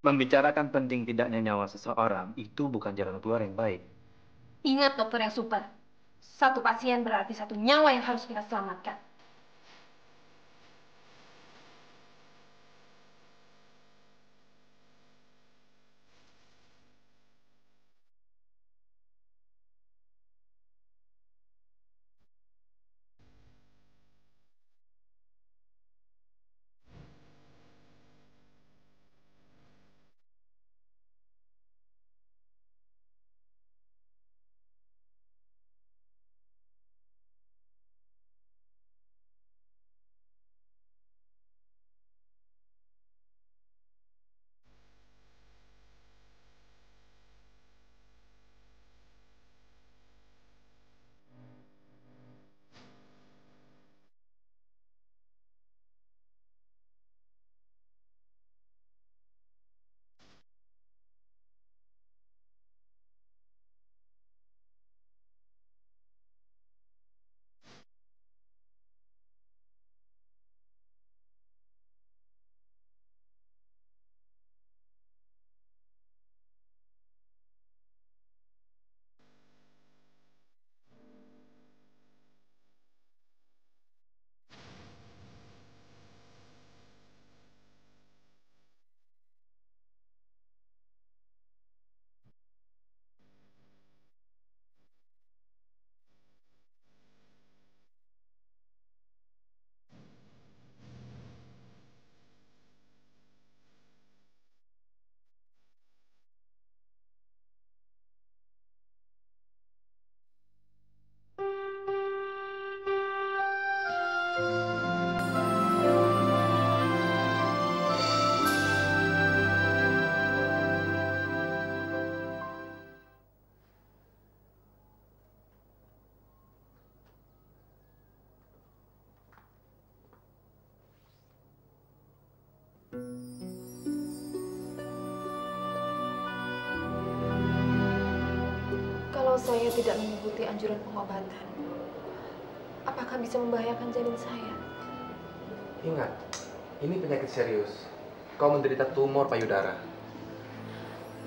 Membicarakan penting tidaknya nyawa seseorang itu bukan jalan keluar yang baik. Ingat dokter yang super. Satu pasien berarti satu nyawa yang harus kita selamatkan. Kalau saya tidak mengikuti anjuran pengobatan, apakah bisa membahayakan janin saya? Ingat, ini penyakit serius. Kau menderita tumor payudara.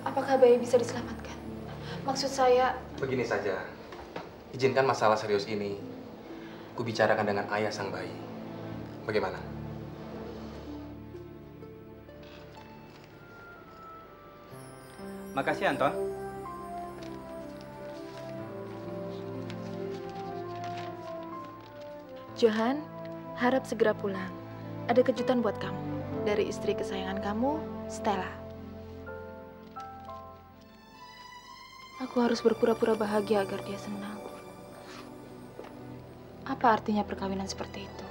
Apakah bayi bisa diselamatkan? Maksud saya... Begini saja, izinkan masalah serius ini ku bicarakan dengan ayah sang bayi. Bagaimana? Makasih, Anton. Johan, harap segera pulang. Ada kejutan buat kamu. Dari istri kesayangan kamu, Stella. Aku harus berpura-pura bahagia agar dia senang. Apa artinya perkawinan seperti itu?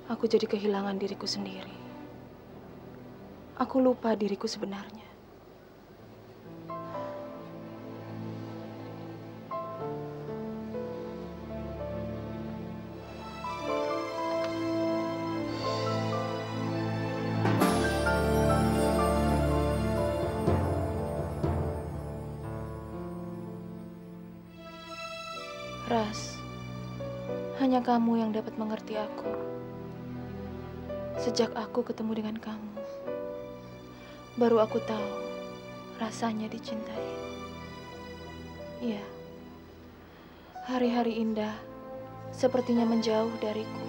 Aku jadi kehilangan diriku sendiri. Aku lupa diriku sebenarnya. Ras, hanya kamu yang dapat mengerti aku. Sejak aku ketemu dengan kamu, baru aku tahu rasanya dicintai. Iya, hari-hari indah sepertinya menjauh dariku.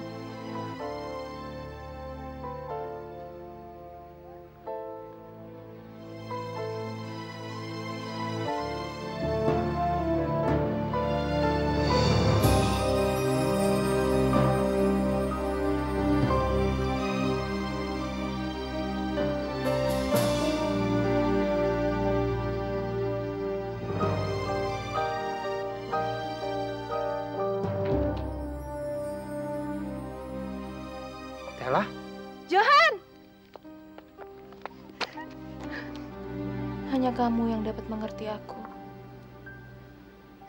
Stella? Johan! Hanya kamu yang dapat mengerti aku.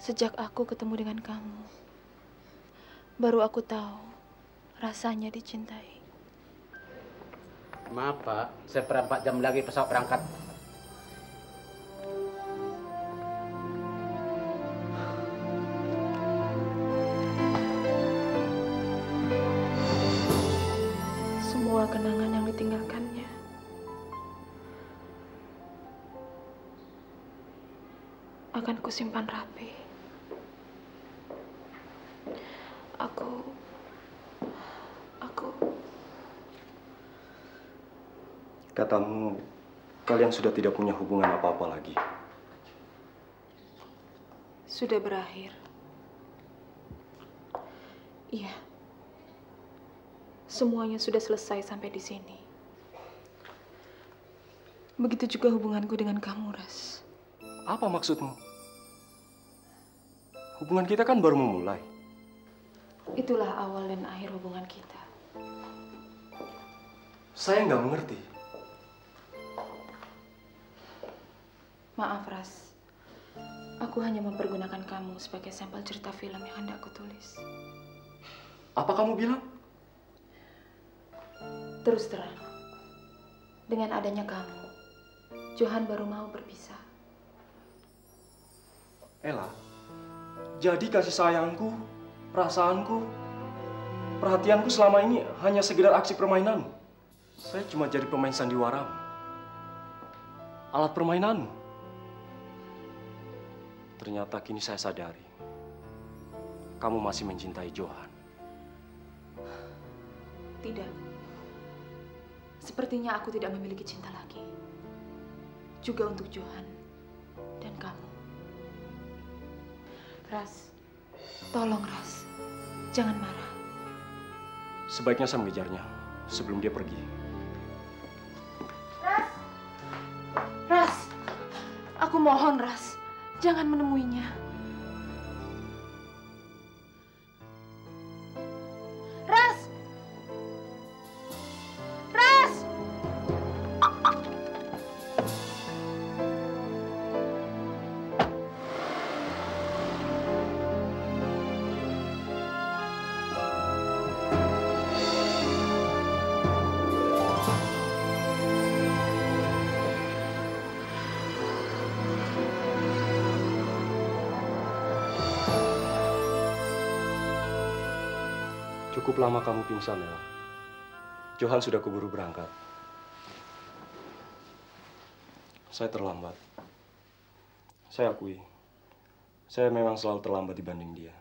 Sejak aku ketemu dengan kamu, baru aku tahu rasanya dicintai. Maaf Pak, seperempat jam lagi pesawat berangkat. Semua kenangan yang ditinggalkan akan kusimpan rapi. Aku... Katamu, kalian sudah tidak punya hubungan apa-apa lagi. Sudah berakhir. Iya. Semuanya sudah selesai sampai di sini. Begitu juga hubunganku dengan kamu, Ras. Apa maksudmu? Hubungan kita kan baru memulai. Itulah awal dan akhir hubungan kita. Saya nggak mengerti. Maaf, Ras. Aku hanya mempergunakan kamu sebagai sampel cerita film yang hendak kutulis. Apa kamu bilang? Terus terang, dengan adanya kamu, Johan baru mau berpisah. Ella, jadi kasih sayangku, perasaanku, perhatianku selama ini hanya sekedar aksi permainanmu. Saya cuma jadi pemain sandiwaramu. Alat permainanmu. Ternyata kini saya sadari, kamu masih mencintai Johan. Tidak. Sepertinya aku tidak memiliki cinta lagi. Juga untuk Johan dan kamu. Ras, tolong Ras, jangan marah. Sebaiknya saya mengejarnya sebelum dia pergi. Ras! Ras! Aku mohon, Ras. Jangan menemuinya. Ras! Ras! Cukup lama kamu pingsan, Ella. Johan sudah keburu berangkat. Saya terlambat. Saya akui, saya memang selalu terlambat dibanding dia.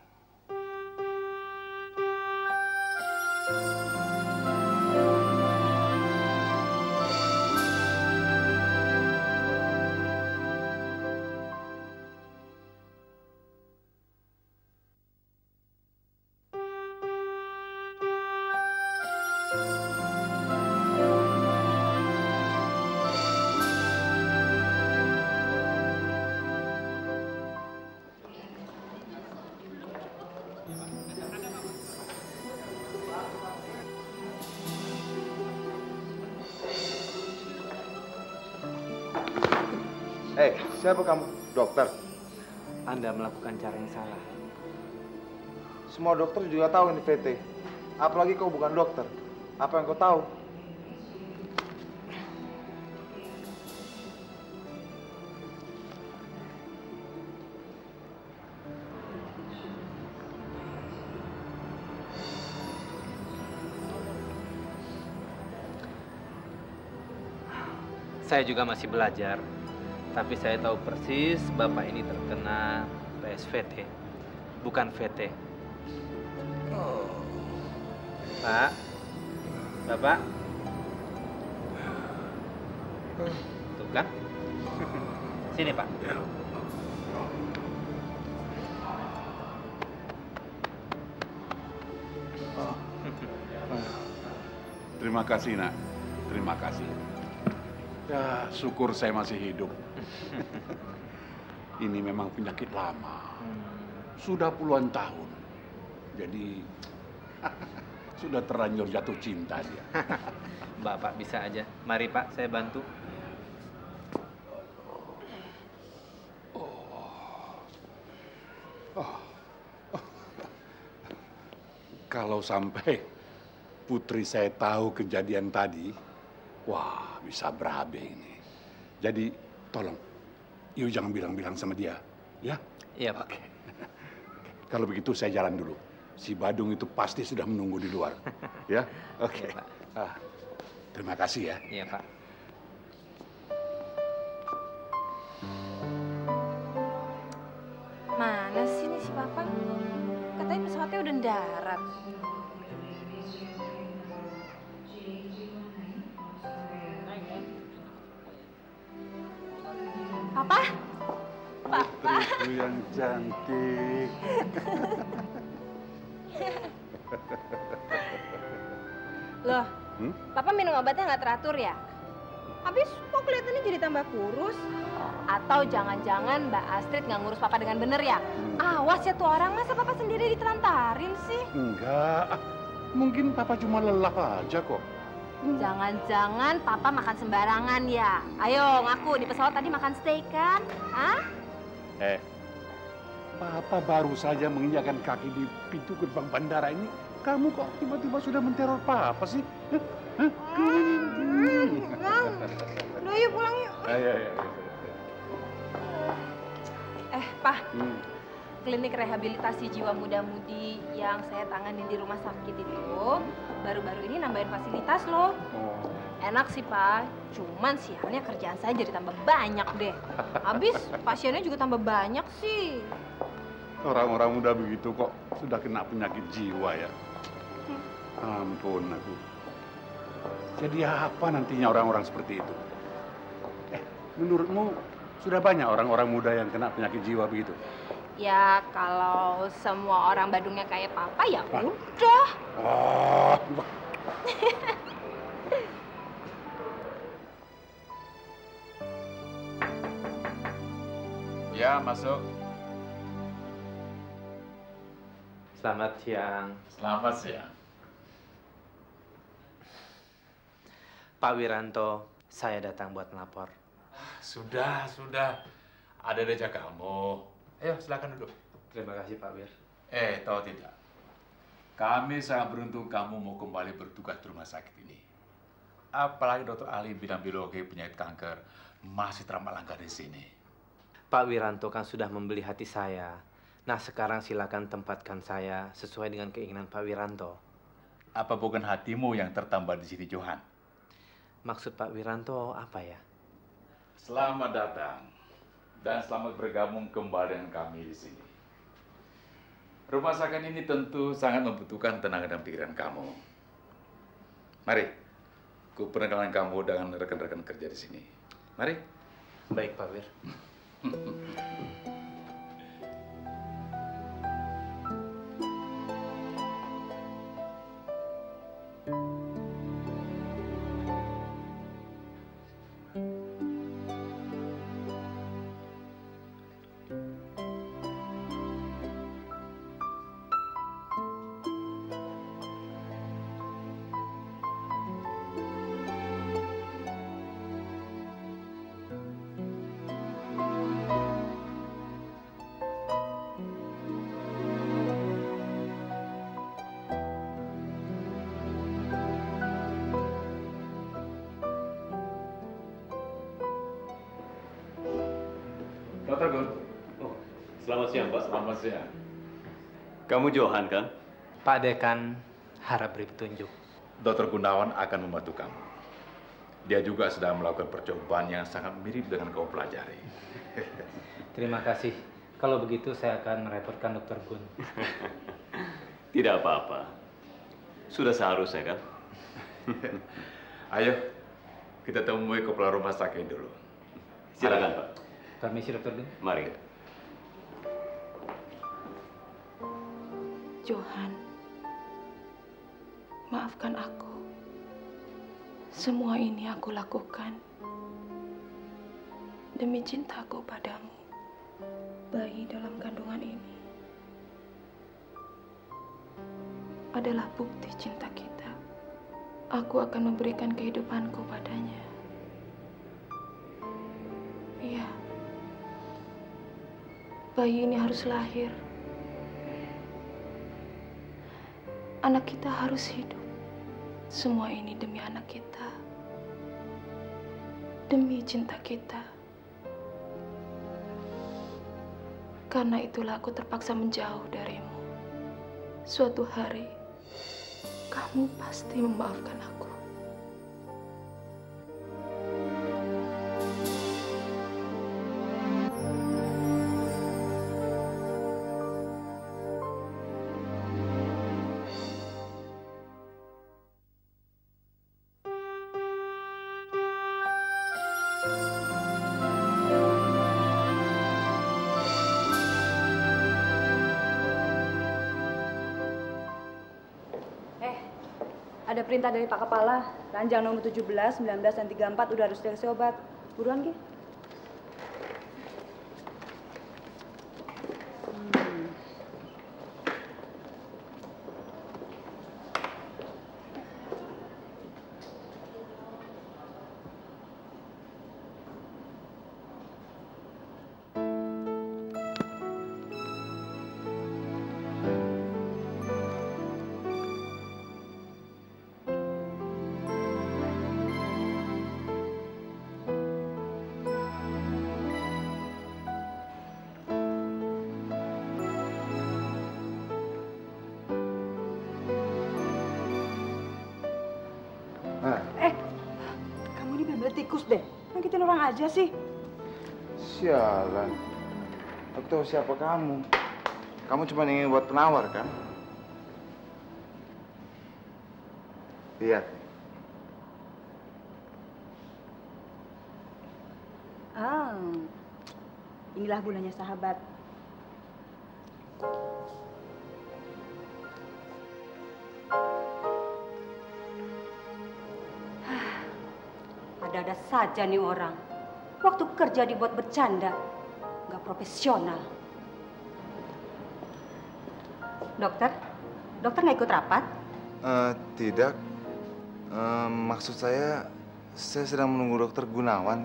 Siapa kamu? Dokter? Anda melakukan cara yang salah. Semua dokter juga tahu ini VT. Apalagi kau bukan dokter. Apa yang kau tahu? Saya juga masih belajar. Tapi saya tahu persis Bapak ini terkena PSVT, bukan VT. Pak, Bapak. Tuh kan? Sini, Pak. Terima kasih, Nak. Terima kasih. Ya, syukur saya masih hidup. Ini memang penyakit lama. Sudah puluhan tahun. Jadi, sudah terlanjur jatuh cinta dia. Bapak bisa aja. Mari, Pak, saya bantu. Kalau sampai putri saya tahu kejadian tadi, wah, bisa berabe ini. Jadi, tolong, you jangan bilang-bilang sama dia, ya? Iya, Pak. Oke. Kalau begitu, saya jalan dulu. Si Badung itu pasti sudah menunggu di luar, ya? Oke. Iya, Pak. Terima kasih ya. Iya, Pak. pesawatnya udah mendarat. Papa? Papa? Putriku yang cantik. Loh, Papa minum obatnya nggak teratur ya? Habis kok kelihatannya jadi tambah kurus? Atau jangan-jangan Mbak Astrid nggak ngurus Papa dengan bener ya? Awas ya tuh orang, masa Papa sendiri ditelantarin sih? Enggak, mungkin Papa cuma lelah aja kok. Jangan-jangan Papa makan sembarangan ya? Ayo ngaku, di pesawat tadi makan steak kan? Hah? Papa baru saja menginjakkan kaki di pintu gerbang bandara ini. Kamu kok tiba-tiba sudah menteror Papa sih? Udah yuk pulang yuk. Ayo. Pak, klinik rehabilitasi jiwa muda-mudi yang saya tanganin di rumah sakit itu baru-baru ini nambahin fasilitas loh. Enak sih Pak, cuman sialnya kerjaan saya jadi tambah banyak deh. Habis pasiennya juga tambah banyak sih. Orang-orang muda begitu kok sudah kena penyakit jiwa ya. Ampun aku. Jadi apa nantinya orang-orang seperti itu? Menurutmu sudah banyak orang-orang muda yang kena penyakit jiwa begitu? Ya kalau semua orang Bandungnya kayak Papa ya udah. Ya, masuk. Selamat siang. Selamat siang. Pak Wiranto, saya datang buat melapor. Sudah. Ada reja kamu. Ayo, silakan duduk. Terima kasih Pak Wir. Tahu tidak? Kami sangat beruntung kamu mau kembali bertugas di rumah sakit ini. Apalagi dokter ahli bidang biologi penyakit kanker masih teramat langka di sini. Pak Wiranto kan sudah membeli hati saya. Nah, sekarang silakan tempatkan saya sesuai dengan keinginan Pak Wiranto. Apa bukan hatimu yang tertambat di sini, Johan? Maksud Pak Wiranto apa ya? Selamat datang dan selamat bergabung kembali dengan kami di sini. Rumah sakit ini tentu sangat membutuhkan tenaga dan pikiran kamu. Mari, ku perkenalkan kamu dengan rekan-rekan kerja di sini. Mari. Baik, Pak Wir. Dokter Gun. Selamat siang, Pak. Selamat siang. Kamu Johan, kan? Pak Dekan harap beri petunjuk. Dokter Gunawan akan membantu kamu. Dia juga sedang melakukan percobaan yang sangat mirip dengan kau pelajari. Terima kasih. Kalau begitu saya akan merepotkan Dokter Gun. Tidak apa-apa. Sudah seharusnya, kan? Ayo, kita temui kepala rumah sakit dulu. Silakan, Pak. Permisi, Dokter Gun. Mari. Johan, maafkan aku. Semua ini aku lakukan demi cintaku padamu. Bayi dalam kandungan ini adalah bukti cinta kita. Aku akan memberikan kehidupanku padanya. Iya, bayi ini harus lahir. Anak kita harus hidup. Semua ini demi anak kita. Demi cinta kita. Karena itulah aku terpaksa menjauh darimu. Suatu hari, kamu pasti memaafkan aku. Ada perintah dari Pak Kepala, ranjang nomor 17, 19, dan 34 udah harus dikasih obat. Buruan, Ki. Kamu ini bener-bener tikus deh. Nyakitin orang aja sih. Sialan. Aku tahu siapa kamu. Kamu cuma ingin buat penawar, kan? Lihat. Inilah gunanya sahabat. Ada-ada saja nih orang. Waktu kerja dibuat bercanda. Nggak profesional. Dokter? Dokter nggak ikut rapat? Tidak. Maksud saya sedang menunggu dokter Gunawan.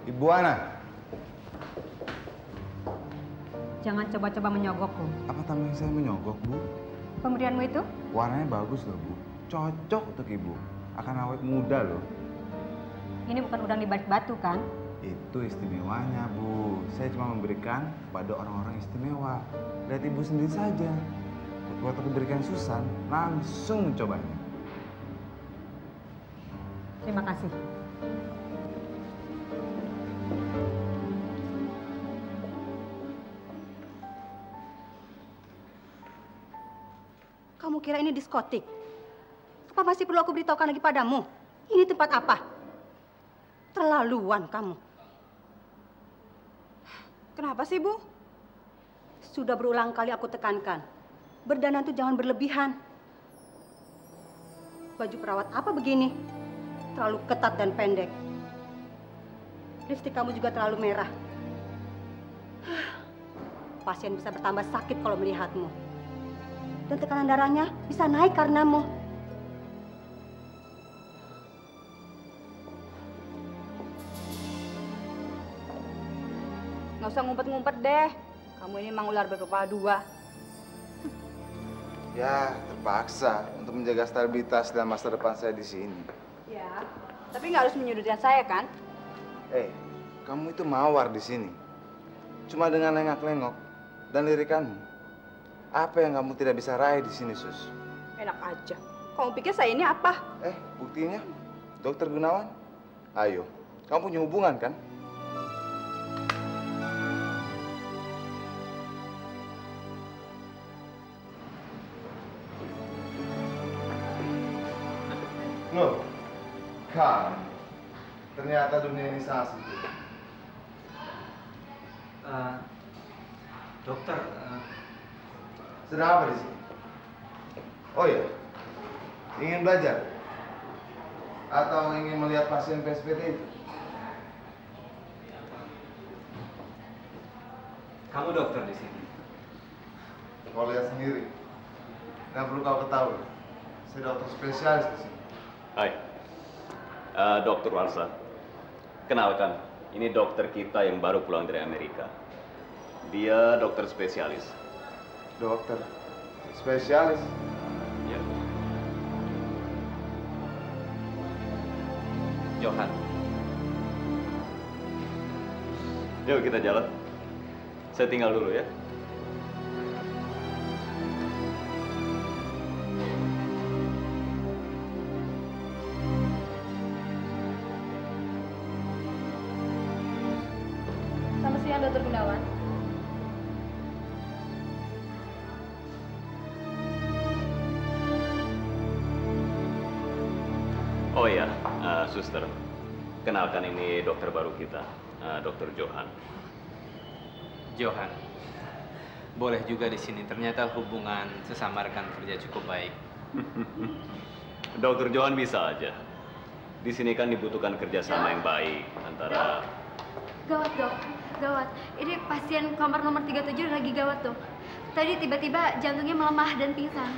Ibu Ana. Jangan coba-coba menyogokku. Apa tampilan saya menyogok, Bu? Pemberianmu itu? Warnanya bagus loh, Bu. Cocok untuk Ibu. Akan awet muda loh. Ini bukan udang di balik batu, kan? Itu istimewanya, Bu. Saya cuma memberikan pada orang-orang istimewa. Lihat Ibu sendiri saja. Waktu aku berikan Susan, langsung mencobanya. Terima kasih. Kamu kira ini diskotik? Apa masih perlu aku beritahukan lagi padamu? Ini tempat apa? Terlaluan kamu. Kenapa sih, Bu? Sudah berulang kali aku tekankan. Berdandan itu jangan berlebihan. Baju perawat apa begini? Terlalu ketat dan pendek. Lipstik kamu juga terlalu merah. Pasien bisa bertambah sakit kalau melihatmu. Dan tekanan darahnya bisa naik karenamu. Nggak usah ngumpet-ngumpet deh. Kamu ini emang ular berkepala dua. Ya, terpaksa untuk menjaga stabilitas dan masa depan saya di sini. Ya, tapi nggak harus menyudutkan saya, kan? Kamu itu mawar di sini. Cuma dengan lengak-lengok dan lirikanmu. Apa yang kamu tidak bisa raih di sini, Sus? Enak aja. Kamu pikir saya ini apa? Buktinya, Dokter Gunawan. Ayo, kamu punya hubungan, kan? Loh, kan? Ternyata dunia ini sangat sempit. Dokter, sedang apa di sini? Oh ya, ingin belajar? Atau ingin melihat pasien PSPT itu? kamu dokter di sini. Kau lihat sendiri. Nggak perlu kau ketahui. Saya dokter spesialis di sini. Hai, Dokter Warsa. Kenalkan, ini dokter kita yang baru pulang dari Amerika. Dia dokter spesialis. Dokter spesialis? Ya. Johan. Yuk kita jalan. Saya tinggal dulu ya. Selamat siang, Dr. Gunawan. Oh ya, suster. Kenalkan ini dokter baru kita, Dokter Johan. Johan. boleh juga di sini. Ternyata hubungan sesama rekan kerja cukup baik. Dokter Johan bisa aja. Di sini kan dibutuhkan kerjasama yang baik antara... Gawat, Dok. Gawat. Ini pasien kamar nomor 37 lagi gawat, Dok. Tadi tiba-tiba jantungnya melemah dan pingsan.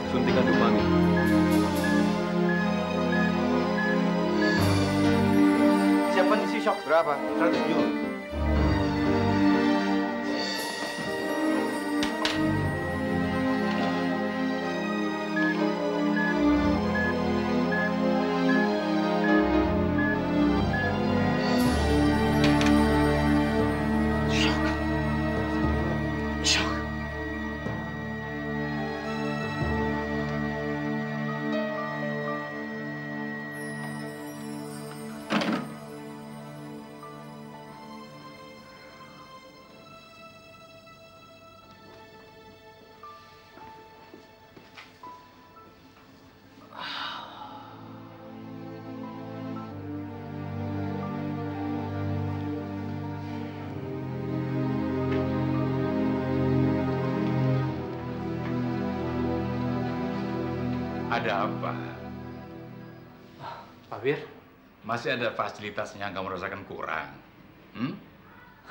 Suntikan dupami. Siapa isi shock berapa? 100 joule. Ada apa? Pak Wir? Masih ada fasilitas yang kamu rasakan kurang?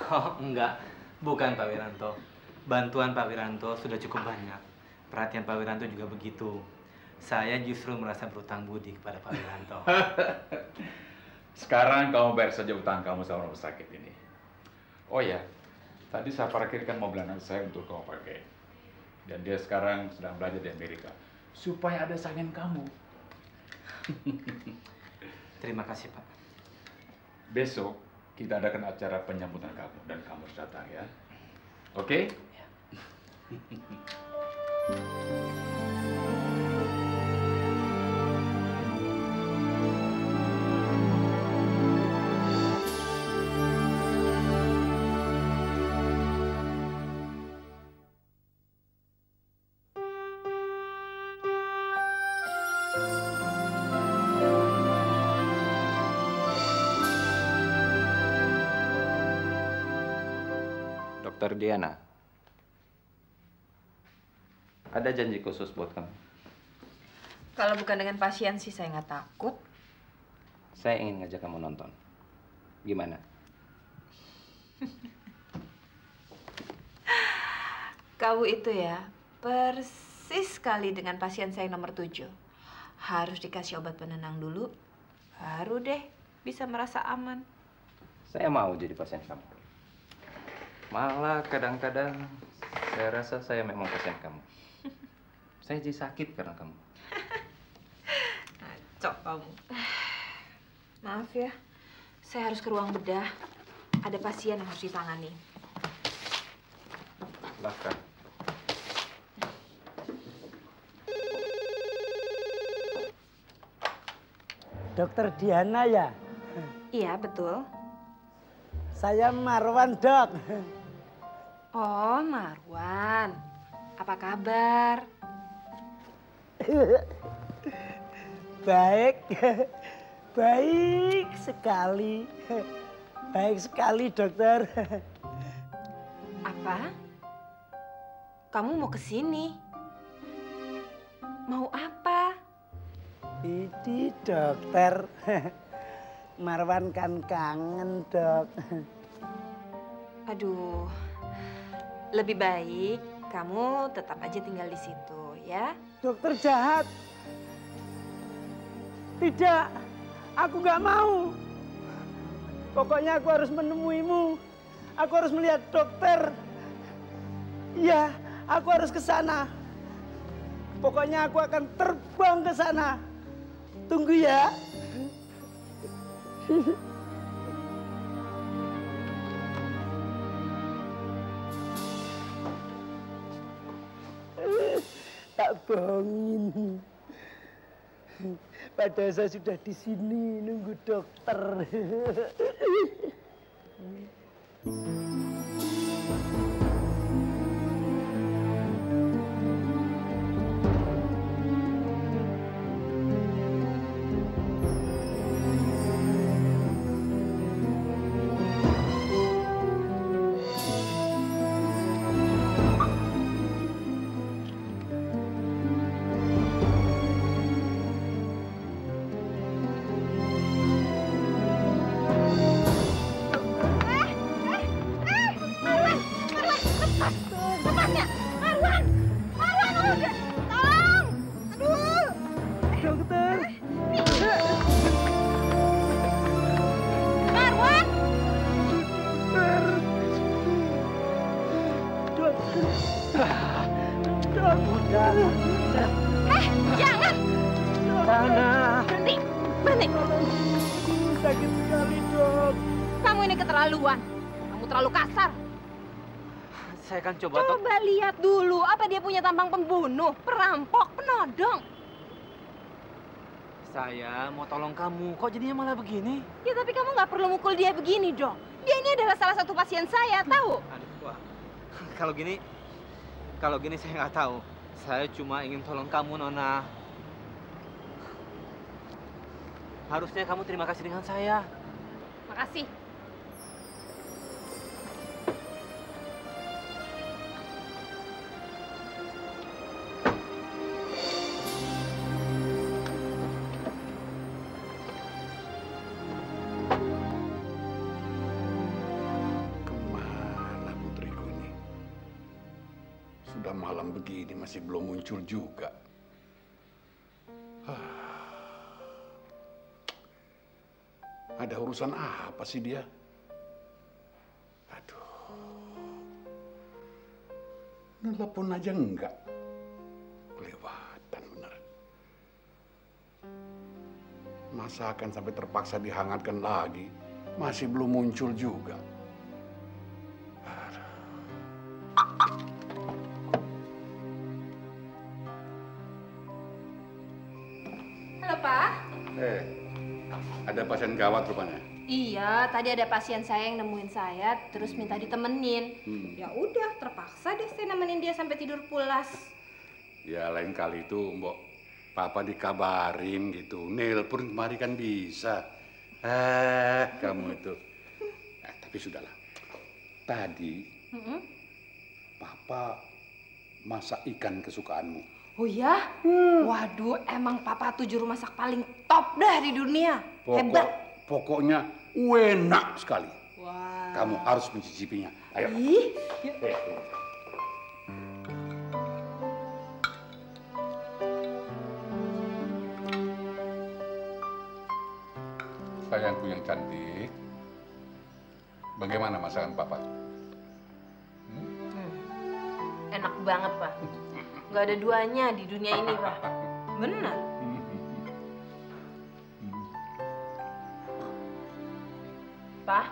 Oh, enggak. Bukan, Pak Wiranto. Bantuan Pak Wiranto sudah cukup banyak. Perhatian Pak Wiranto juga begitu. Saya justru merasa berutang budi kepada Pak Wiranto. Sekarang kamu bayar saja utang kamu sama rumah sakit ini. Oh ya, tadi saya parkirkan mobil anak saya untuk kamu pakai. Dan dia sekarang sedang belajar di Amerika. Supaya ada saingan kamu. Terima kasih, Pak. Besok kita adakan acara penyambutan kamu dan kamu harus datang ya. Oke? Ya. Dokter Diana, ada janji khusus buat kamu. Kalau bukan dengan pasien sih saya nggak takut. Saya ingin ngajak kamu nonton. Gimana? Kau itu ya, persis sekali dengan pasien saya nomor 7. Harus dikasih obat penenang dulu, baru deh bisa merasa aman. Saya mau jadi pasien kamu. Malah kadang-kadang saya rasa saya memang pasien kamu. Saya jadi sakit karena kamu. Cok kamu. Maaf ya, saya harus ke ruang bedah. Ada pasien yang harus ditangani. Silahkan. Dokter Diana ya? Iya, betul. Saya Marwan, Dok. Oh, Marwan. Apa kabar? Baik. Baik sekali. Baik sekali, Dokter. Apa? Kamu mau ke sini? Mau apa? Ini, Dokter. Marwan kan kangen, Dok. Aduh. Lebih baik kamu tetap aja tinggal di situ, ya? Dokter jahat. Tidak, aku nggak mau. Pokoknya aku harus menemuimu. Aku harus melihat dokter. Iya, aku harus ke sana. Pokoknya aku akan terbang ke sana. Tunggu ya. Tak bohongin. Padahal saya sudah di sini nunggu dokter. udah. Jangan! Dana. Berhenti! Berhenti! Sakit sekali, Dok. Kamu ini keterlaluan. Kamu terlalu kasar. Saya akan coba, Dok. Coba lihat dulu, apa dia punya tampang pembunuh, perampok, penodong. Saya mau tolong kamu, kok jadinya malah begini? Ya tapi kamu nggak perlu mukul dia begini dong. Dia ini adalah salah satu pasien saya, tahu? Aduh, wah. Kalau gini saya nggak tahu. Saya cuma ingin tolong kamu, Nona. Harusnya kamu terima kasih dengan saya. Makasih. Kemana putriku ini? Sudah malam begini masih belum muncul juga. Ada urusan apa sih dia? Aduh. Nelpon aja enggak. Kelewatan bener. Masakan sampai terpaksa dihangatkan lagi. Masih belum muncul juga. Halo, Pak. Ada pasien gawat rupanya. Iya, tadi ada pasien saya yang nemuin saya, terus minta ditemenin. Ya udah, terpaksa deh saya nemenin dia sampai tidur pulas. Ya lain kali itu mbok papa dikabarin gitu. Nelpon kemari kan bisa. Kamu itu. Tapi sudahlah. Tadi papa masak ikan kesukaanmu. Oh ya? Waduh, emang papa tuh juru masak paling top dah di dunia. Hebat. Pokoknya enak sekali. Wah. Kamu harus mencicipinya. Ayo. Ih. Sayangku yang cantik. Bagaimana masakan papa? Enak banget, Pak. Nggak ada duanya di dunia ini, Pak. Benar. Pak,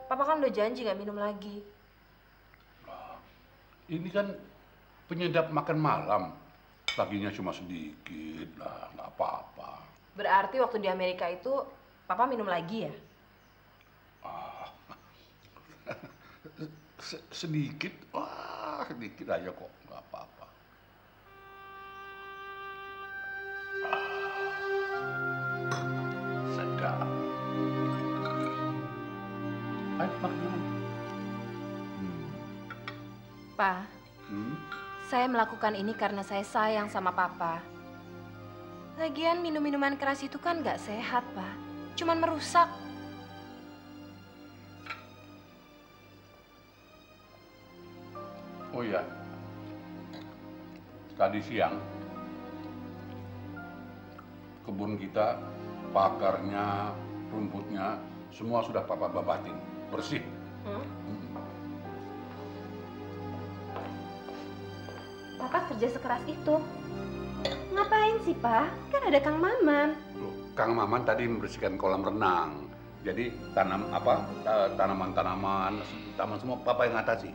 Papa kan udah janji nggak minum lagi. Ini kan penyedap makan malam. Laginya cuma sedikit lah, nggak apa-apa. Berarti waktu di Amerika itu Papa minum lagi ya? Sedikit, wah sedikit aja kok, nggak apa-apa. Sedap. Ayo makan. Pa, saya melakukan ini karena saya sayang sama Papa. Lagian minum-minuman keras itu kan nggak sehat, Pa. Cuman merusak. Oh iya, tadi siang kebun kita, pakarnya, rumputnya, semua sudah papa babatin, bersih. Papa kerja sekeras itu. Ngapain sih, Pa? Kan ada Kang Maman. Kang Maman tadi membersihkan kolam renang. Jadi tanaman-tanaman, taman semua papa yang atasi.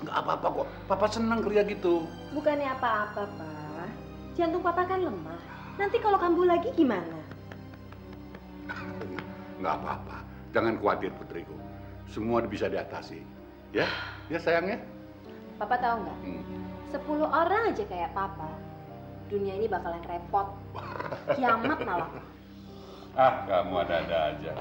Nggak apa-apa kok, papa senang kerja gitu. Bukannya apa-apa, Pa. Jantung Papa kan lemah. Nanti kalau kambuh lagi gimana? Nggak apa-apa, jangan khawatir putriku. Semua bisa diatasi. Ya, ya sayangnya. Papa tahu nggak? 10 orang aja kayak Papa, dunia ini bakalan repot. Kiamat malah. Kamu ada-ada aja.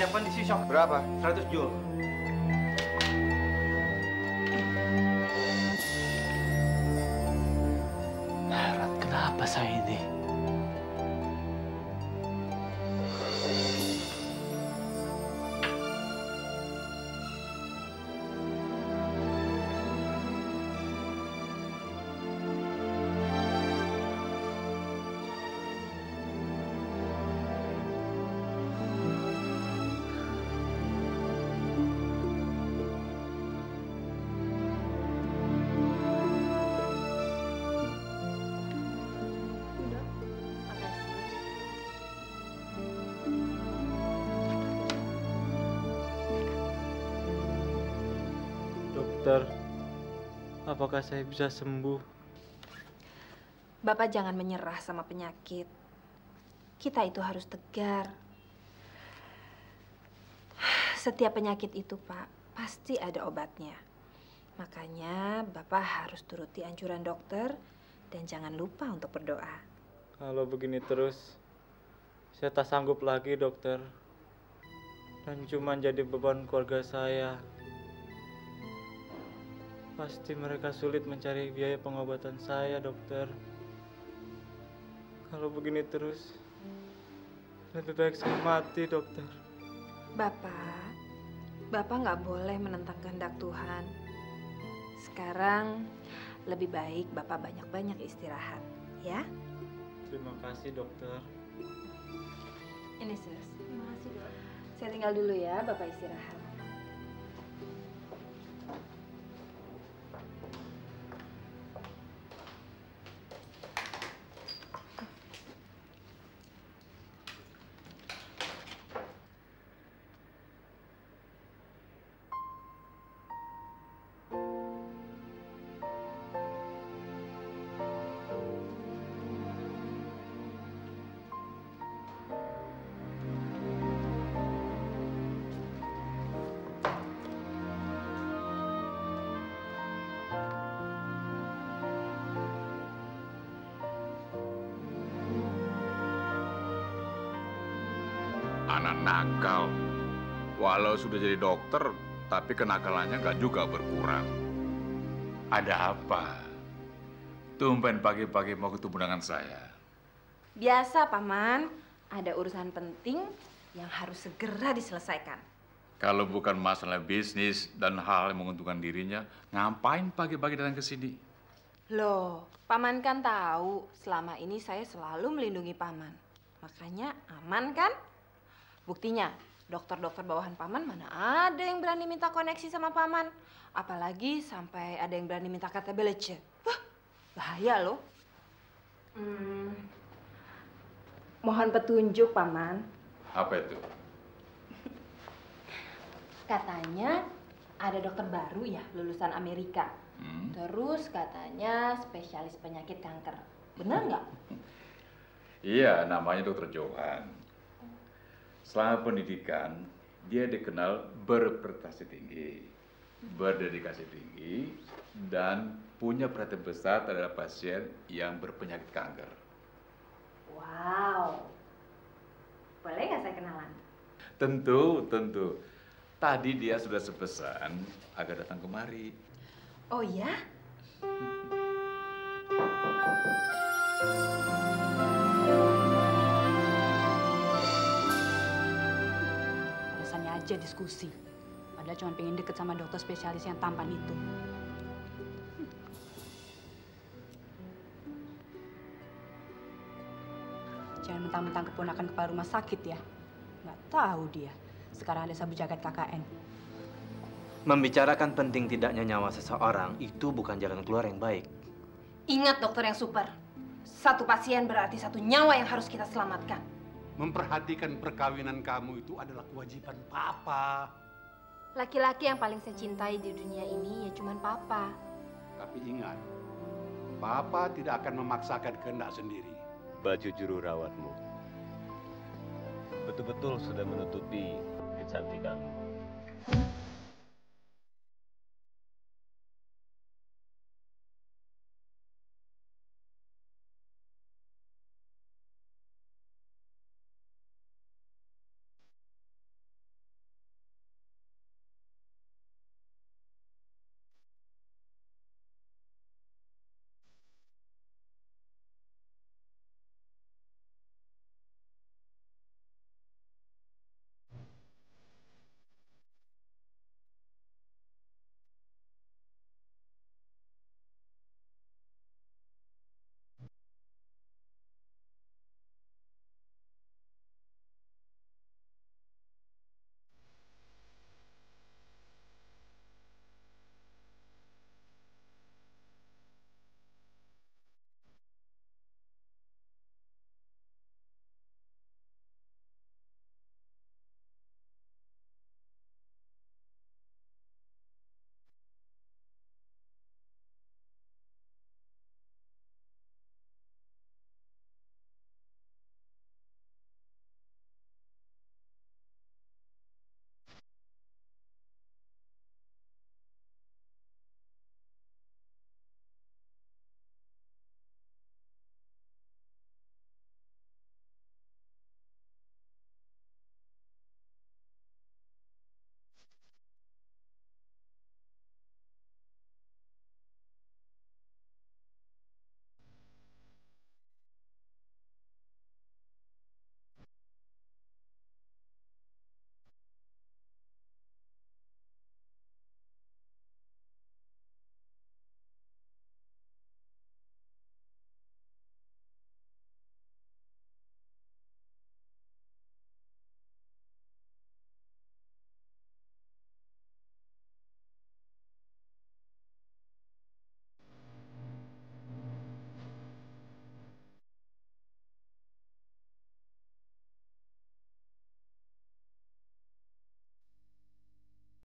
siapkan di shop. Berapa? 100 jul. Heran kenapa saya ini? Dokter, apakah saya bisa sembuh? Bapak jangan menyerah sama penyakit. Kita itu harus tegar. Setiap penyakit itu, Pak, pasti ada obatnya. Makanya Bapak harus turuti anjuran dokter dan jangan lupa untuk berdoa. Kalau begini terus, saya tak sanggup lagi, dokter. Dan cuma jadi beban keluarga saya. Pasti mereka sulit mencari biaya pengobatan saya, dokter. Kalau begini terus, lebih baik saya mati, dokter. Bapak nggak boleh menentang kehendak Tuhan. Sekarang lebih baik Bapak banyak-banyak istirahat, ya? Terima kasih, dokter. Ini, Sus. Terima kasih, Dok. Saya tinggal dulu ya, Bapak istirahat. Anak nakal. Walau sudah jadi dokter, tapi kenakalannya nggak juga berkurang. Ada apa? Tumben pagi-pagi mau ketemu dengan saya. Biasa, Paman. Ada urusan penting yang harus segera diselesaikan. Kalau bukan masalah bisnis dan hal yang menguntungkan dirinya, ngapain pagi-pagi datang ke sini? Loh, Paman kan tahu selama ini saya selalu melindungi Paman. Makanya aman kan? Buktinya, dokter-dokter bawahan Paman mana ada yang berani minta koneksi sama Paman. Apalagi sampai ada yang berani minta KTP lece. Bahaya loh. Mohon petunjuk, Paman. Apa itu? Katanya ada dokter baru ya, lulusan Amerika. Terus katanya spesialis penyakit kanker. Benar nggak? Iya, namanya Dr. Johan. Selama pendidikan, dia dikenal berprestasi tinggi, berdedikasi tinggi, dan punya perhatian besar terhadap pasien yang berpenyakit kanker. Wow. Boleh nggak saya kenalan? Tentu, tentu. Tadi dia sudah sepesan agar datang kemari. Oh ya? Alasannya aja diskusi. Padahal cuma pengen deket sama dokter spesialis yang tampan itu. Jangan mentang-mentang keponakan kepala rumah sakit ya. Nggak tahu dia. Sekarang ada sabu jagat KKN. Membicarakan penting tidaknya nyawa seseorang itu bukan jalan keluar yang baik. Ingat dokter yang super. Satu pasien berarti satu nyawa yang harus kita selamatkan. Memperhatikan perkawinan kamu itu adalah kewajiban Papa. Laki-laki yang paling saya cintai di dunia ini ya cuman Papa. Tapi ingat, Papa tidak akan memaksakan kehendak sendiri. Baju juru rawatmu betul-betul sudah menutupi